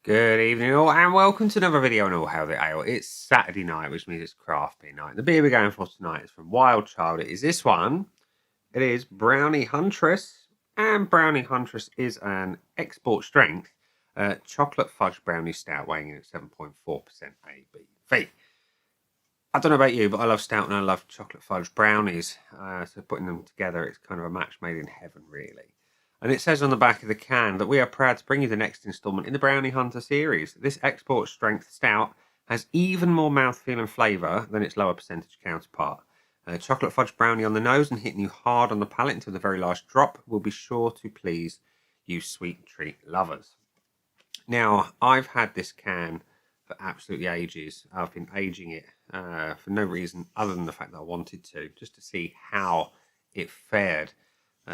Good evening all and welcome to another video on All Hail the Ale. It's Saturday night, which means it's craft beer night. The beer we're going for tonight is from Wilde Child. It is this one. It is Brownie Huntress, and Brownie Huntress is an export strength chocolate fudge brownie stout weighing in at 7.4% ABV. I don't know about you, but I love stout and I love chocolate fudge brownies. So putting them together, it's kind of a match made in heaven, really. And it says on the back of the can that we are proud to bring you the next instalment in the Brownie Hunter series. This export strength stout has even more mouthfeel and flavour than its lower percentage counterpart. Chocolate fudge brownie on the nose and hitting you hard on the palate until the very last drop will be sure to please you sweet treat lovers. Now, I've had this can for absolutely ages. I've been aging it for no reason other than the fact that I wanted to, just to see how it fared.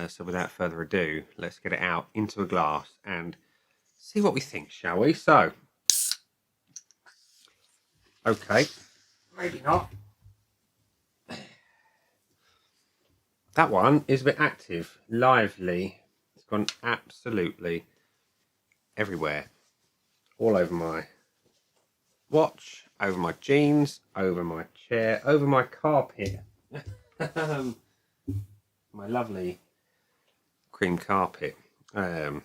So without further ado, let's get it out into a glass and see what we think, shall we? So, okay, maybe not. That one is a bit active, lively. It's gone absolutely everywhere. All over my watch, over my jeans, over my chair, over my carpet. My lovely cream carpet. And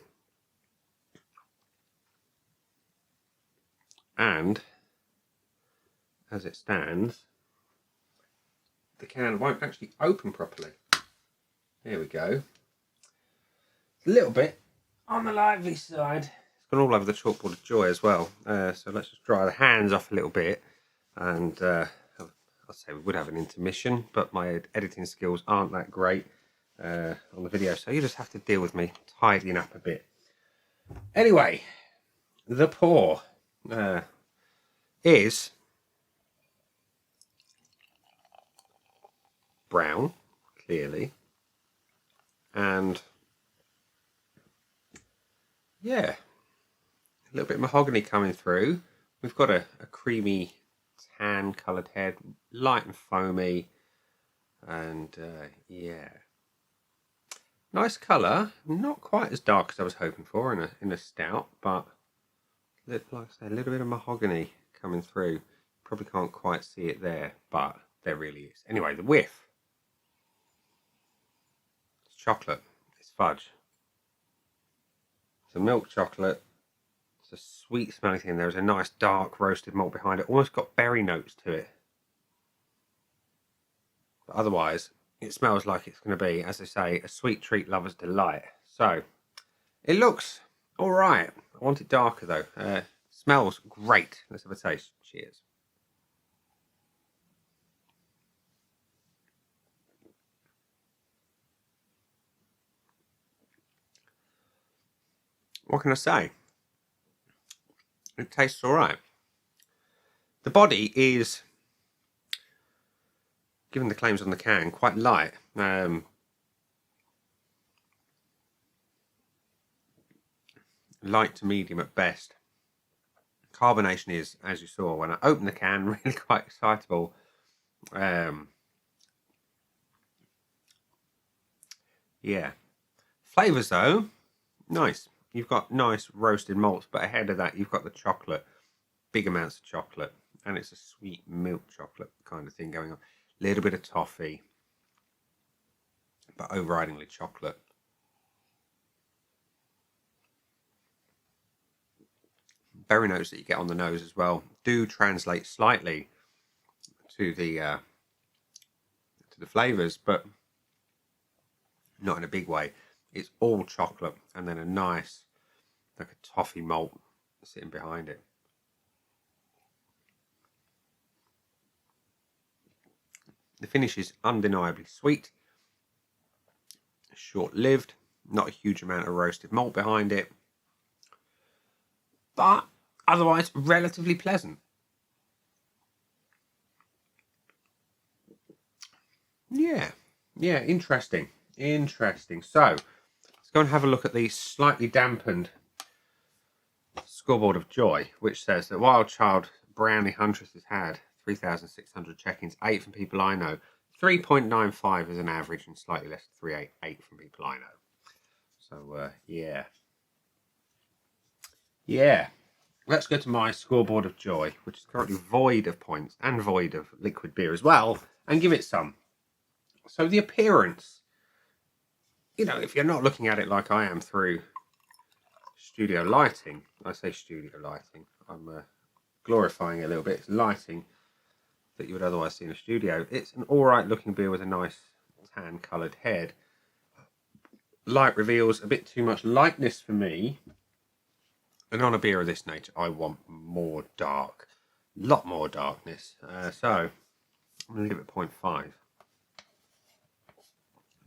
as it stands, the can won't actually open properly. There we go. It's a little bit on the lively side. It's gone all over the chalkboard of joy as well. So let's just dry the hands off a little bit. And I'll say we would have an intermission, but my editing skills aren't that great on the video, so you just have to deal with me tidying up a bit. Anyway, the pour is brown, clearly, and yeah, a little bit of mahogany coming through. We've got a creamy tan coloured head, light and foamy, and yeah, nice colour. Not quite as dark as I was hoping for in a stout, but like I say, a little bit of mahogany coming through. Probably can't quite see it there, but there really is. Anyway, the whiff. It's chocolate. It's fudge. It's a milk chocolate. It's a sweet smelling thing. There's a nice dark roasted malt behind it. Almost got berry notes to it. But otherwise, it smells like it's going to be, as I say, a sweet treat lover's delight. So, it looks all right. I want it darker though. Smells great. Let's have a taste. Cheers. What can I say? It tastes all right. The body is, given the claims on the can, quite light. Light to medium at best. Carbonation is, as you saw when I opened the can, really quite excitable. Yeah. Flavours though, nice. You've got nice roasted malts, but ahead of that you've got the chocolate. Big amounts of chocolate. And it's a sweet milk chocolate kind of thing going on. A little bit of toffee, but overridingly chocolate. Berry notes that you get on the nose as well do translate slightly to the flavours, but not in a big way. It's all chocolate and then a nice, like a toffee malt sitting behind it. The finish is undeniably sweet, short-lived, not a huge amount of roasted malt behind it, but otherwise relatively pleasant. Yeah, interesting. So, let's go and have a look at the slightly dampened scoreboard of joy, which says that Wilde Child Brownie Huntress has had 3,600 check-ins, 8 from people I know, 3.95 as an average, and slightly less than 3.88 from people I know. So, yeah. let's go to my scoreboard of joy, which is currently void of points and void of liquid beer as well, and give it some. So the appearance, you know, if you're not looking at it like I am through studio lighting, I say studio lighting, I'm glorifying it a little bit, it's lighting that you would otherwise see in a studio. It's an alright looking beer with a nice tan coloured head. Light reveals a bit too much lightness for me, and on a beer of this nature I want more dark, a lot more darkness, so I'm going to give it 0.5.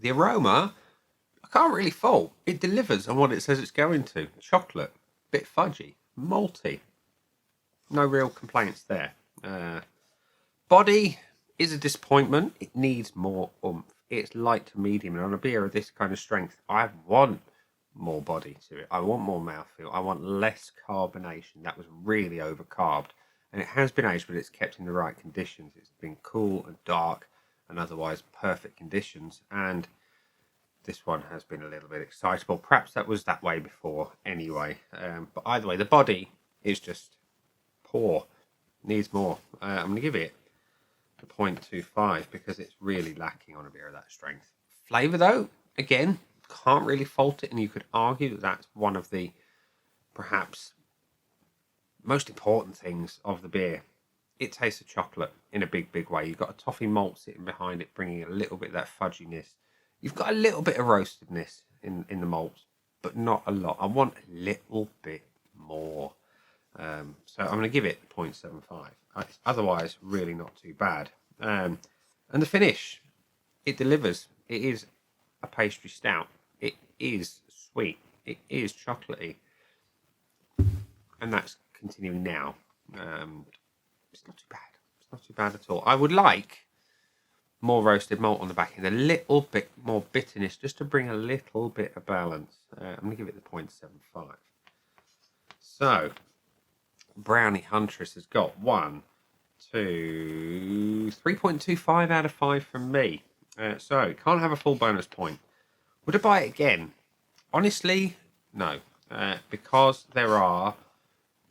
The aroma, I can't really fault. It delivers on what it says it's going to. Chocolate, bit fudgy, malty. No real complaints there. Body is a disappointment. It needs more oomph. It's light to medium, and on a beer of this kind of strength, I want more body to it. I want more mouthfeel. I want less carbonation. That was really overcarbed, and it has been aged, but it's kept in the right conditions. It's been cool and dark and otherwise perfect conditions, and this one has been a little bit excitable. Perhaps that was that way before anyway, but either way, the body is just poor. Needs more. I'm going to give it a 0.25 because it's really lacking on a beer of that strength. Flavour though, again, can't really fault it, and you could argue that that's one of the perhaps most important things of the beer. It tastes of chocolate in a big way. You've got a toffee malt sitting behind it, bringing a little bit of that fudginess. You've got a little bit of roastedness in the malts, but not a lot. I want a little bit more. So I'm going to give it 0.75. It's otherwise really not too bad. And the finish, it delivers. It is a pastry stout. It is sweet. It is chocolatey. And that's continuing now. It's not too bad. It's not too bad at all. I would like more roasted malt on the back end, a little bit more bitterness, just to bring a little bit of balance. I'm going to give it the 0.75. So, Brownie Huntress has got 3.25 out of 5 from me. So, can't have a full bonus point. Would I buy it again? Honestly, no. Because there are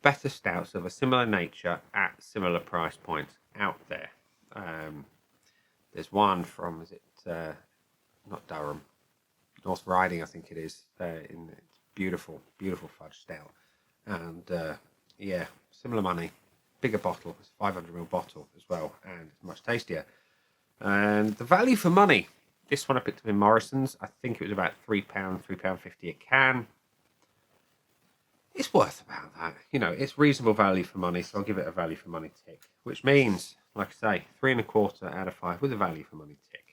better stouts of a similar nature at similar price points out there. There's one from, is it, not Durham, North Riding, I think it is. It's beautiful fudge stout. And, yeah, similar money. Bigger bottle. It's a 500ml bottle as well. And it's much tastier. And the value for money. This one I picked up in Morrison's. I think it was about £3, £3.50 a can. It's worth about that. You know, it's reasonable value for money, so I'll give it a value for money tick. Which means, like I say, 3.25 out of 5 with a value for money tick.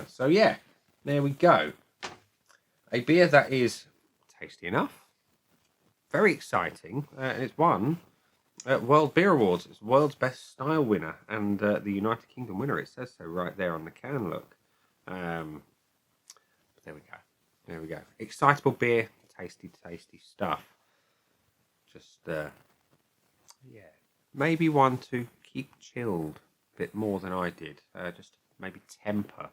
So yeah, there we go. A beer that is tasty enough, very exciting, and it's won World Beer Awards. It's World's Best Style winner and the United Kingdom winner. It says so right there on the can, look. But there we go. There we go. Excitable beer, tasty stuff. Just, yeah, maybe one to keep chilled a bit more than I did. Just maybe temper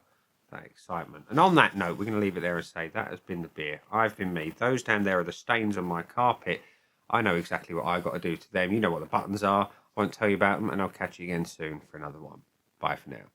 that excitement. And on that note, we're going to leave it there and say that has been the beer. I've been me. Those down there are the stains on my carpet. I know exactly what I've got to do to them. You know what the buttons are. I won't tell you about them, and I'll catch you again soon for another one. Bye for now.